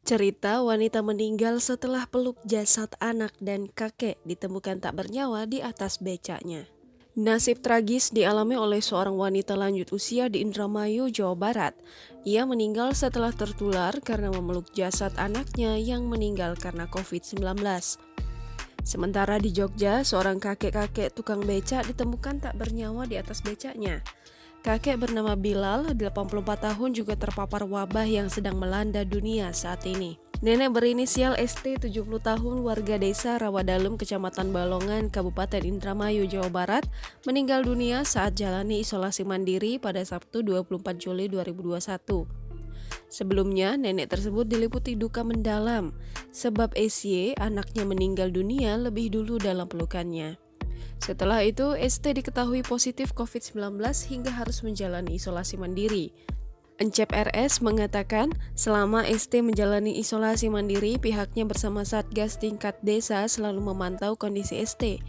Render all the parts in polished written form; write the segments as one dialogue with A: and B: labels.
A: Cerita wanita meninggal setelah peluk jasad anak dan kakek ditemukan tak bernyawa di atas becaknya. Nasib tragis dialami oleh seorang wanita lanjut usia di Indramayu, Jawa Barat. Ia meninggal setelah tertular karena memeluk jasad anaknya yang meninggal karena COVID-19. Sementara di Jogja, seorang kakek-kakek tukang becak ditemukan tak bernyawa di atas becaknya. Kakek bernama Bilal, 84 tahun, juga terpapar wabah yang sedang melanda dunia saat ini. Nenek berinisial ST, 70 tahun, warga desa Rawadalem, Kecamatan Balongan, Kabupaten Indramayu, Jawa Barat, meninggal dunia saat jalani isolasi mandiri pada Sabtu 24 Juli 2021. Sebelumnya, nenek tersebut diliputi duka mendalam, sebab SY, anaknya, meninggal dunia lebih dulu dalam pelukannya. Setelah itu, ST diketahui positif COVID-19 hingga harus menjalani isolasi mandiri. Encep RS mengatakan, selama ST menjalani isolasi mandiri, pihaknya bersama Satgas tingkat desa selalu memantau kondisi ST.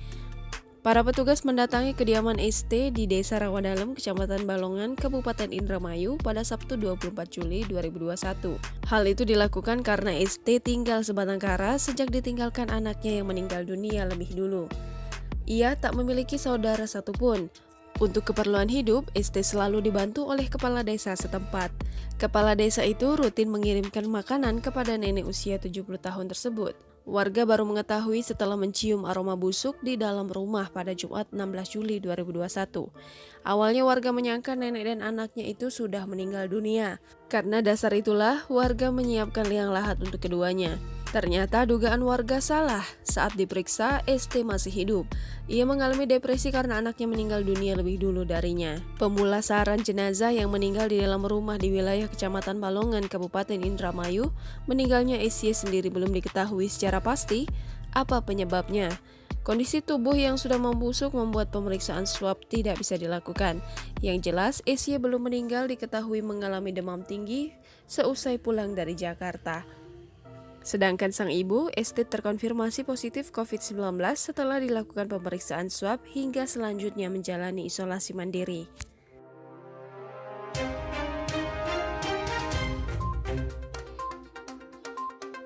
A: Para petugas mendatangi kediaman ST di Desa Rawadalem, Kecamatan Balongan, Kabupaten Indramayu pada Sabtu 24 Juli 2021. Hal itu dilakukan karena ST tinggal sebatang kara sejak ditinggalkan anaknya yang meninggal dunia lebih dulu. Ia tak memiliki saudara satupun. Untuk keperluan hidup, ST selalu dibantu oleh kepala desa setempat. Kepala desa itu rutin mengirimkan makanan kepada nenek usia 70 tahun tersebut. Warga baru mengetahui setelah mencium aroma busuk di dalam rumah pada Jumat 16 Juli 2021. Awalnya warga menyangka nenek dan anaknya itu sudah meninggal dunia. Karena dasar itulah warga menyiapkan liang lahat untuk keduanya. Ternyata dugaan warga salah. Saat diperiksa, ST masih hidup. Ia mengalami depresi karena anaknya meninggal dunia lebih dulu darinya. Pemulasaran jenazah yang meninggal di dalam rumah di wilayah Kecamatan Balongan, Kabupaten Indramayu, meninggalnya SY sendiri belum diketahui secara pasti apa penyebabnya. Kondisi tubuh yang sudah membusuk membuat pemeriksaan swab tidak bisa dilakukan. Yang jelas, SY belum meninggal diketahui mengalami demam tinggi seusai pulang dari Jakarta. Sedangkan sang ibu, ST, terkonfirmasi positif COVID-19 setelah dilakukan pemeriksaan swab hingga selanjutnya menjalani isolasi mandiri.